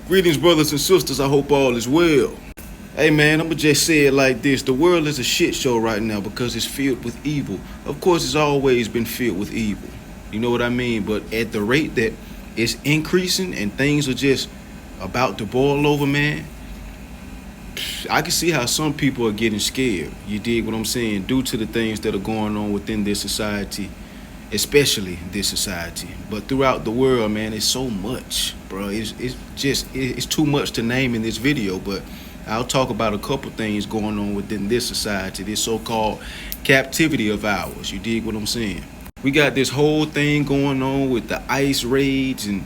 Greetings, brothers and sisters. I hope all is well. Hey, man, I'm going to just say it like this. The world is a shit show right now because it's filled with evil. Of course, it's always been filled with evil. You know what I mean? But at the rate that it's increasing and things are just about to boil over, man, I can see how some people are getting scared. You dig what I'm saying? Due to the things that are going on within this society, especially this society. But throughout the world, man, it's so much, bro. It's too much to name in this video, but I'll talk about a couple things going on within this society, this so-called captivity of ours. You dig what I'm saying? We got this whole thing going on with the ICE raids and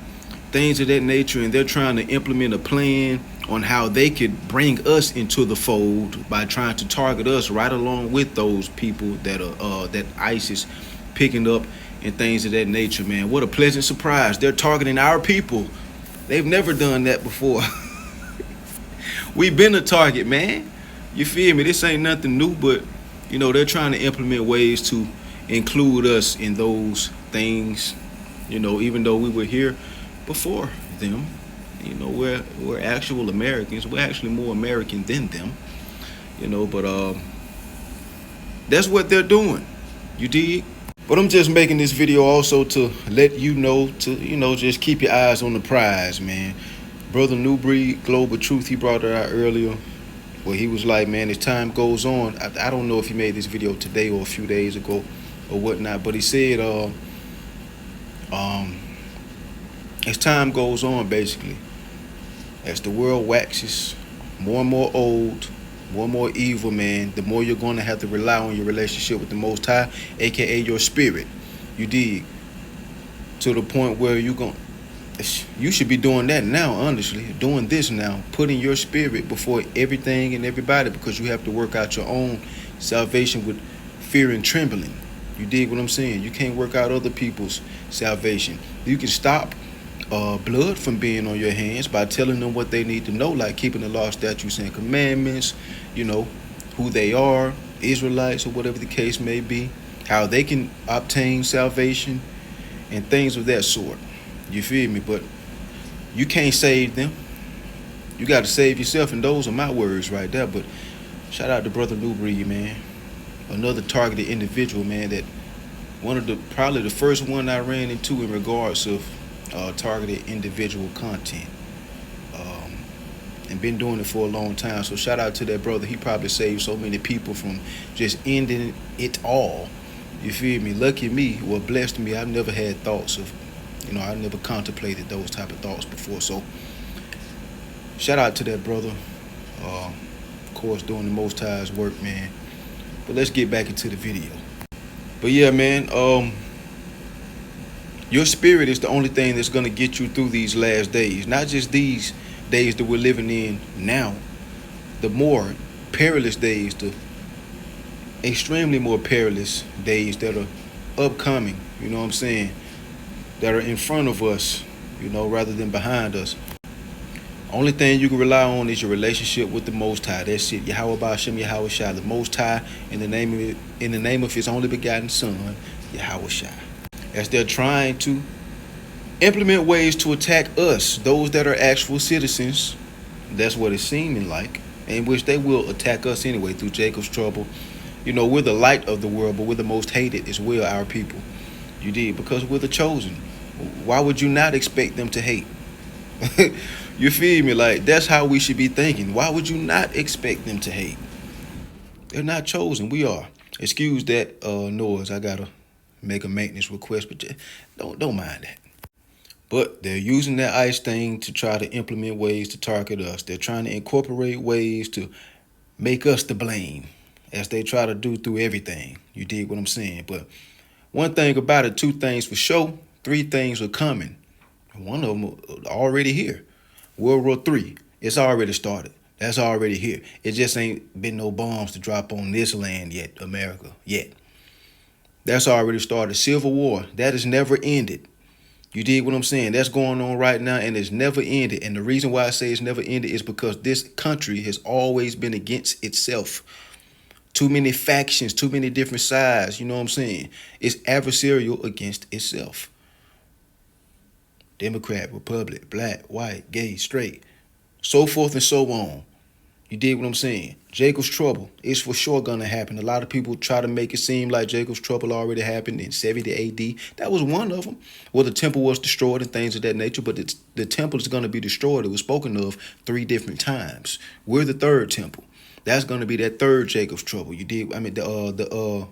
things of that nature, and they're trying to implement a plan on how they could bring us into the fold by trying to target us right along with those people that are that ICE is picking up and things of that nature, man. What a pleasant surprise. They're targeting our people. They've never done that before. We've been a target, man. You feel me? This ain't nothing new, but, you know, they're trying to implement ways to include us in those things, you know, even though we were here before them. You know, we're actual Americans. We're actually more American than them, you know, but that's what they're doing. You dig? But I'm just making this video also to let you know to, you know, just keep your eyes on the prize, man. Brother New Breed Global Truth, he brought it out earlier where he was like, man, as time goes on, I don't know if he made this video today or a few days ago or whatnot, but he said as time goes on, basically, as the world waxes more and more old, more and more evil, man, the more you're going to have to rely on your relationship with the Most High, aka your spirit. You dig? To the point where you should be doing that now, honestly, doing this now, putting your spirit before everything and everybody, because you have to work out your own salvation with fear and trembling. You dig what I'm saying? You can't work out other people's salvation. You can stop blood from being on your hands by telling them what they need to know, like keeping the law, statutes, and commandments, you know, who they are, Israelites or whatever the case may be, how they can obtain salvation and things of that sort. You feel me? But you can't save them. You got to save yourself, and those are my words right there. But shout out to Brother New Breed, man. Another targeted individual, man, that probably the first one I ran into in regards of targeted individual content, and been doing it for a long time. So shout out to that brother. He probably saved so many people from just ending it all. You feel me? Lucky me, well, blessed me. I've never had thoughts of, you know, I never contemplated those type of thoughts before. So shout out to that brother. Of course, doing the Most High's work, man. But let's get back into the video. But yeah, man, your spirit is the only thing that's going to get you through these last days. Not just these days that we're living in now. The more perilous days, the extremely more perilous days that are upcoming, you know what I'm saying, that are in front of us, you know, rather than behind us. Only thing you can rely on is your relationship with the Most High. That's it. Yahweh Ba'ashem Yahweh Shai, the Most High, in the name of His only begotten Son, Yahweh Shai. As they're trying to implement ways to attack us, those that are actual citizens, that's what it's seeming like, in which they will attack us anyway through Jacob's trouble. You know, we're the light of the world, but we're the most hated as well, our people. You did, because we're the chosen. Why would you not expect them to hate? You feel me? Like, that's how we should be thinking. Why would you not expect them to hate? They're not chosen. We are. Excuse that noise. I gotta make a maintenance request, but don't mind that. But they're using that ICE thing to try to implement ways to target us. They're trying to incorporate ways to make us to blame, as they try to do through everything. You dig what I'm saying? But one thing about it, two things for sure, three things are coming. One of them already here. World War III, it's already started. That's already here. It just ain't been no bombs to drop on this land yet, America, yet. That's already started. Civil War, that has never ended. You dig what I'm saying? That's going on right now, and it's never ended. And the reason why I say it's never ended is because this country has always been against itself. Too many factions, too many different sides, you know what I'm saying? It's adversarial against itself. Democrat, Republic, black, white, gay, straight. so forth and so on. You dig what I'm saying? Jacob's trouble is for sure gonna happen. A lot of people try to make it seem like Jacob's trouble already happened in 70 AD. That was one of them. Well, the temple was destroyed and things of that nature, but the temple is gonna be destroyed. It was spoken of 3 different times. We're the third temple. That's gonna be that third Jacob's trouble. You dig? I mean, the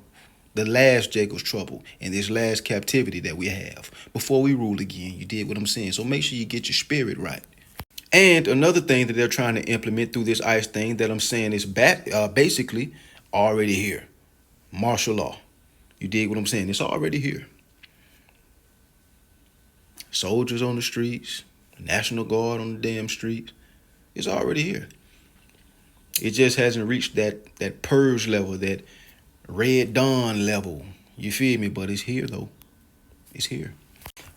last Jacob's trouble and this last captivity that we have before we rule again. You dig what I'm saying? So make sure you get your spirit right. And another thing that they're trying to implement through this ICE thing that I'm saying is basically already here. Martial law. You dig what I'm saying? It's already here. Soldiers on the streets, National Guard on the damn streets. It's already here. It just hasn't reached that purge level, that Red Dawn level. You feel me? But it's here though. It's here.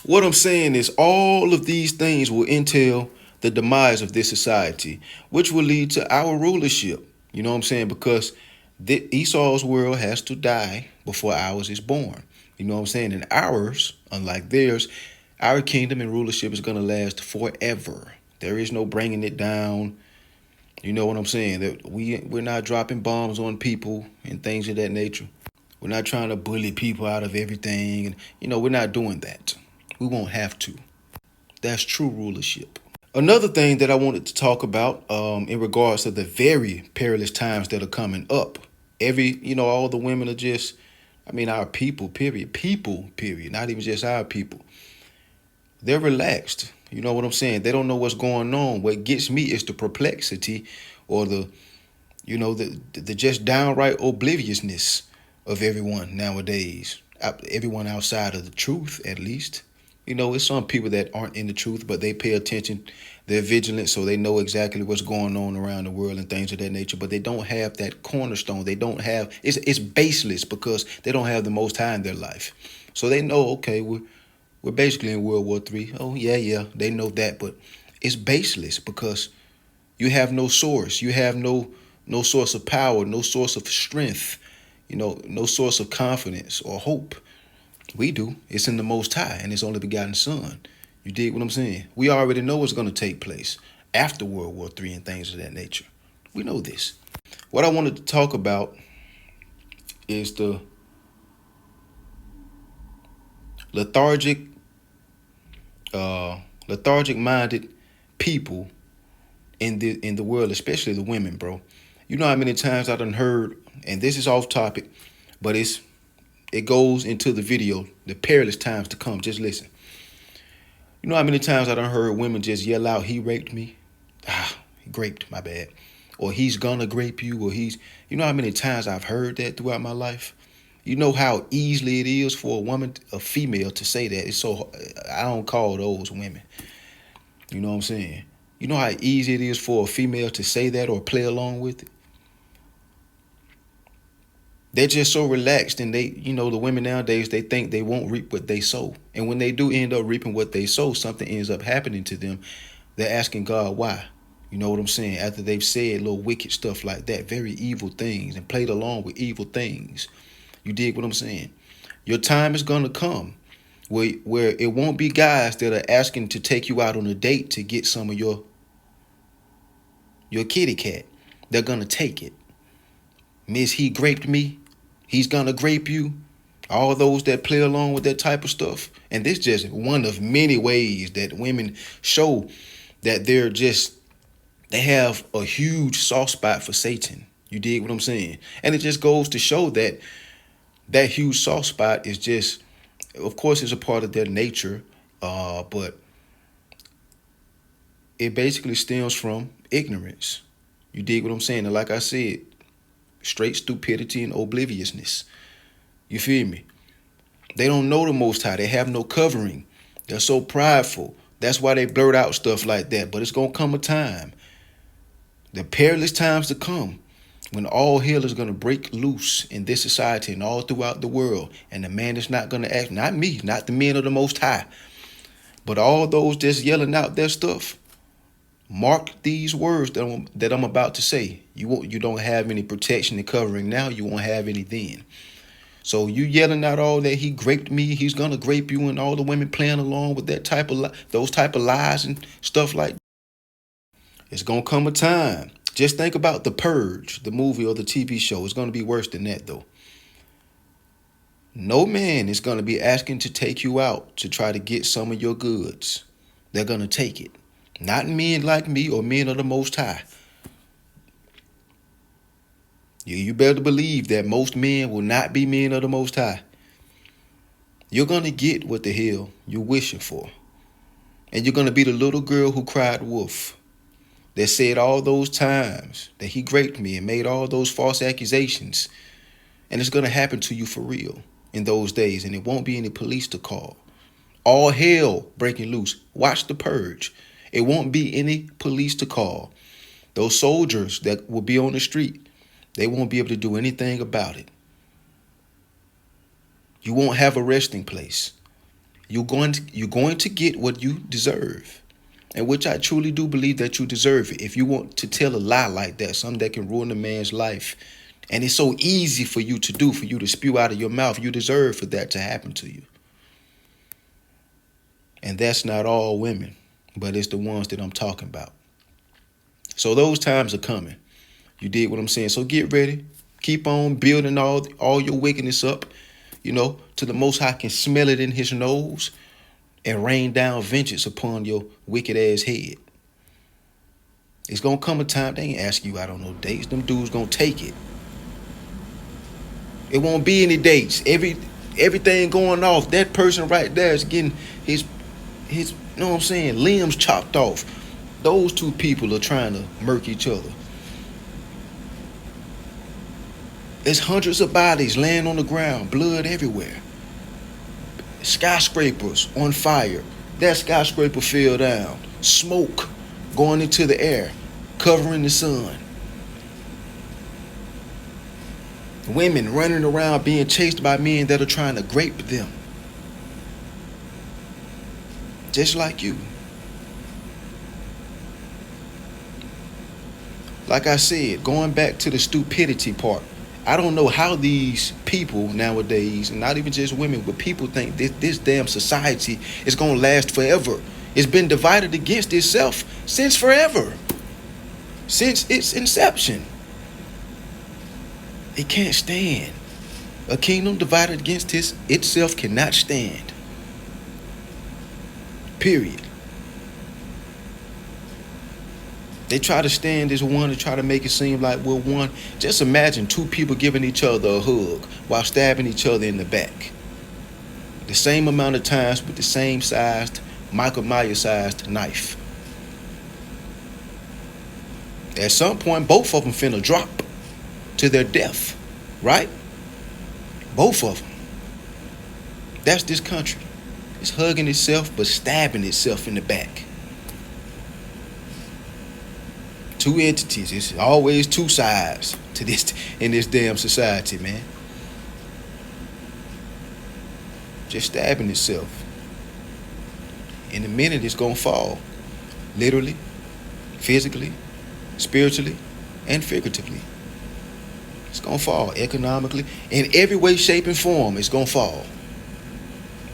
What I'm saying is all of these things will entail the demise of this society, which will lead to our rulership. You know what I'm saying? Because Esau's world has to die before ours is born. You know what I'm saying? And ours, unlike theirs, our kingdom and rulership is going to last forever. There is no bringing it down. You know what I'm saying? That we're not dropping bombs on people and things of that nature. We're not trying to bully people out of everything. And, we're not doing that. We won't have to. That's true rulership. Another thing that I wanted to talk about in regards to the very perilous times that are coming up. All the women are just, our people, period. People, period. Not even just our people. They're relaxed. You know what I'm saying? They don't know what's going on. What gets me is the perplexity or the just downright obliviousness of everyone nowadays. Everyone outside of the truth, at least. It's some people that aren't in the truth, but they pay attention. They're vigilant, so they know exactly what's going on around the world and things of that nature. But they don't have that cornerstone. They don't have, it's baseless because they don't have the Most High in their life. So they know, okay, we're basically in World War III. Oh, yeah, they know that. But it's baseless because you have no source. You have no source of power, no source of strength, no source of confidence or hope. We do. It's in the Most High and His only begotten Son. You dig what I'm saying? We already know what's going to take place after World War III and things of that nature. We know this. What I wanted to talk about is the lethargic-minded people in the world, especially the women, bro. You know how many times I done heard, and this is off topic, but it goes into the video, the perilous times to come. Just listen. You know how many times I done heard women just yell out, "He raped me." He raped, my bad. Or he's gonna grape you, or you know how many times I've heard that throughout my life? You know how easily it is for a female to say that. It's so, I don't call those women. You know what I'm saying? You know how easy it is for a female to say that or play along with it? They're just so relaxed, and the women nowadays, they think they won't reap what they sow. And when they do end up reaping what they sow, something ends up happening to them. They're asking God why. You know what I'm saying? After they've said little wicked stuff like that, very evil things, and played along with evil things. You dig what I'm saying? Your time is going to come where it won't be guys that are asking to take you out on a date to get some of your kitty cat. They're going to take it. Miss, he graped me. He's going to grape you. All those that play along with that type of stuff. And this is just one of many ways that women show that they have a huge soft spot for Satan. You dig what I'm saying? And it just goes to show that huge soft spot is just, of course, it's a part of their nature, but it basically stems from ignorance. You dig what I'm saying? And like I said, straight stupidity and obliviousness. You feel me? They don't know the Most High. They have no covering. They're so prideful. That's why they blurt out stuff like that. But it's going to come a time, the perilous times to come, when all hell is going to break loose in this society and all throughout the world. And the man is not going to act, not me, not the men of the Most High, but all those just yelling out their stuff. Mark these words that I'm about to say. You don't have any protection and covering now. You won't have any then. So you yelling out all that he graped me, he's gonna grape you, and all the women playing along with those type of lies and stuff like that. It's going to come a time. Just think about The Purge, the movie or the TV show. It's going to be worse than that, though. No man is going to be asking to take you out to try to get some of your goods. They're going to take it. Not men like me or men of the Most High. You better believe that most men will not be men of the Most High. You're going to get what the hell you're wishing for. And you're going to be the little girl who cried wolf, that said all those times that he raped me and made all those false accusations. And it's going to happen to you for real in those days. And it won't be any police to call. All hell breaking loose. Watch The Purge. It won't be any police to call. Those soldiers that will be on the street, they won't be able to do anything about it. You won't have a resting place. You're going to get what you deserve, and which I truly do believe that you deserve it. If you want to tell a lie like that, something that can ruin a man's life, and it's so easy for you to do, for you to spew out of your mouth, you deserve for that to happen to you. And that's not all women, but it's the ones that I'm talking about. So those times are coming. You did what I'm saying. So get ready. Keep on building all your wickedness up, till the Most High can smell it in his nose and rain down vengeance upon your wicked ass head. It's going to come a time they ain't ask you out on no dates. Them dudes going to take it. It won't be any dates. Everything going off. That person right there is getting his limbs chopped off. Those two people are trying to murk each other. There's hundreds of bodies laying on the ground, blood everywhere. Skyscrapers on fire. That skyscraper fell down. Smoke going into the air, covering the sun. Women running around being chased by men that are trying to grape them. Just like you. Like I said, going back to the stupidity part, I don't know how these people nowadays, and not even just women, but people think this damn society is going to last forever. It's been divided against itself since forever. Since its inception. It can't stand. A kingdom divided against itself cannot stand. Period. They try to stand as one and try to make it seem like we're one. Just imagine two people giving each other a hug while stabbing each other in the back. The same amount of times with the same sized, Michael Myers-sized knife. At some point, both of them finna drop to their death, right? Both of them. That's this country. It's hugging itself but stabbing itself in the back. Two entities. It's always two sides to this in this damn society, man. Just stabbing itself. In a minute, it's gonna fall. Literally, physically, spiritually, and figuratively. It's gonna fall economically. In every way, shape, and form, it's gonna fall.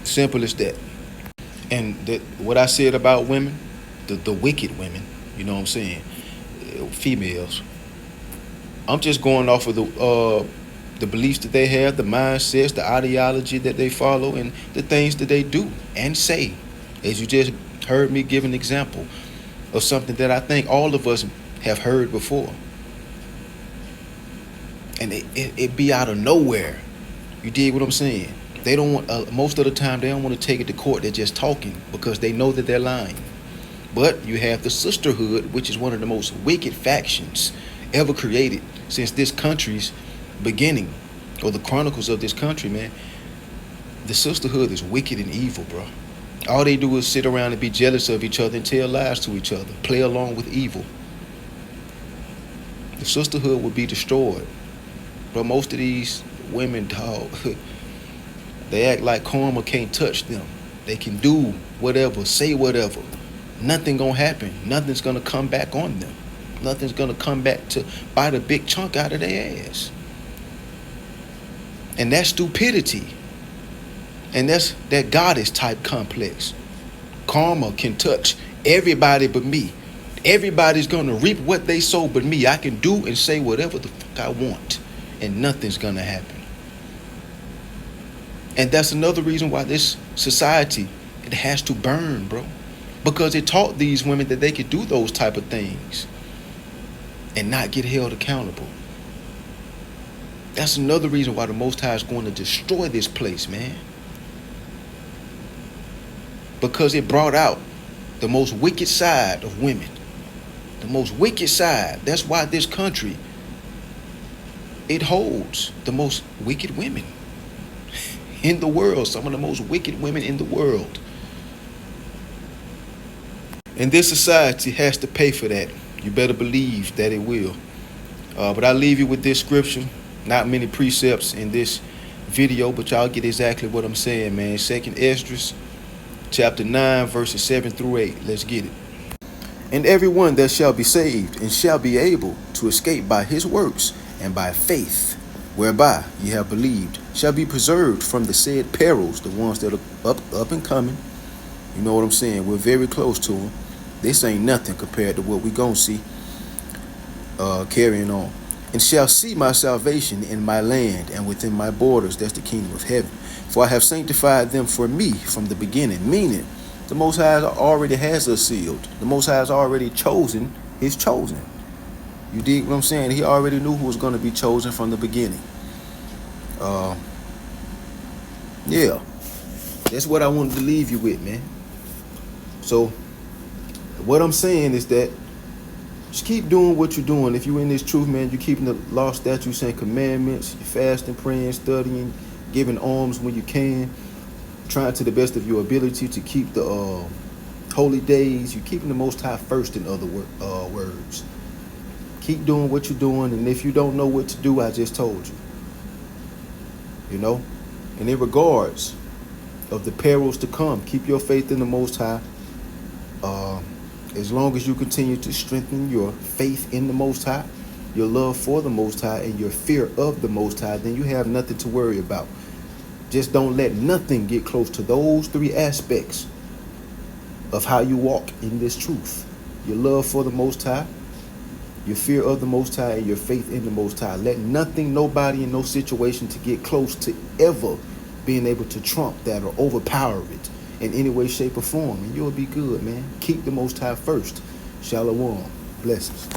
Simple as that. And what I said about women, the wicked women, you know what I'm saying? Females. I'm just going off of the beliefs that they have, the mindsets, the ideology that they follow, and the things that they do and say. As you just heard me give an example of something that I think all of us have heard before. And it be out of nowhere. You dig what I'm saying? They don't want, most of the time, they don't want to take it to court. They're just talking because they know that they're lying. But you have the sisterhood, which is one of the most wicked factions ever created since this country's beginning, or the chronicles of this country, man. The sisterhood is wicked and evil, bro. All they do is sit around and be jealous of each other and tell lies to each other, play along with evil. The sisterhood would be destroyed. But most of these women, dog, they act like karma can't touch them. They can do whatever, say whatever. Nothing gonna happen. Nothing's gonna come back on them. Nothing's gonna come back to bite a big chunk out of their ass. And that's stupidity. And that's that goddess type complex. Karma can touch everybody but me. Everybody's gonna reap what they sow, but me, I can do and say whatever the fuck I want, and nothing's gonna happen. And that's another reason why this society, it has to burn, bro. Because it taught these women that they could do those type of things and not get held accountable. That's another reason why the Most High is going to destroy this place, man. Because it brought out the most wicked side of women. The most wicked side. That's why this country, it holds the most wicked women in the world. Some of the most wicked women in the world. And this society has to pay for that. You better believe that it will. But I leave you with this scripture. Not many precepts in this video, but y'all get exactly what I'm saying, man. 2nd Esdras, chapter 9, verses 7 through 8. Let's get it. And everyone that shall be saved and shall be able to escape by his works and by faith, whereby ye have believed, shall be preserved from the said perils, the ones that are up and coming. You know what I'm saying? We're very close to them. This ain't nothing compared to what we gonna see carrying on. And shall see my salvation in my land and within my borders. That's the kingdom of heaven. For I have sanctified them for me from the beginning. Meaning, the Most High already has us sealed. The Most High has already chosen his chosen. You dig what I'm saying? He already knew who was going to be chosen from the beginning. Yeah. That's what I wanted to leave you with, man. So, what I'm saying is that just keep doing what you're doing. If you're in this truth, man, you're keeping the law, statutes, and commandments. You're fasting, praying, studying, giving alms when you can. Trying to the best of your ability to keep the holy days. You're keeping the Most High first, in other words. Keep doing what you're doing. And if you don't know what to do, I just told you. You know? And in regards of the perils to come, keep your faith in the Most High. As long as you continue to strengthen your faith in the Most High, your love for the Most High, and your fear of the Most High, then you have nothing to worry about. Just don't let nothing get close to those 3 aspects of how you walk in this truth. Your love for the Most High, your fear of the Most High, and your faith in the Most High. Let nothing, nobody, in no situation to get close to ever being able to trump that or overpower it in any way, shape, or form. And you'll be good, man. Keep the Most High first. Shalom. Blessings.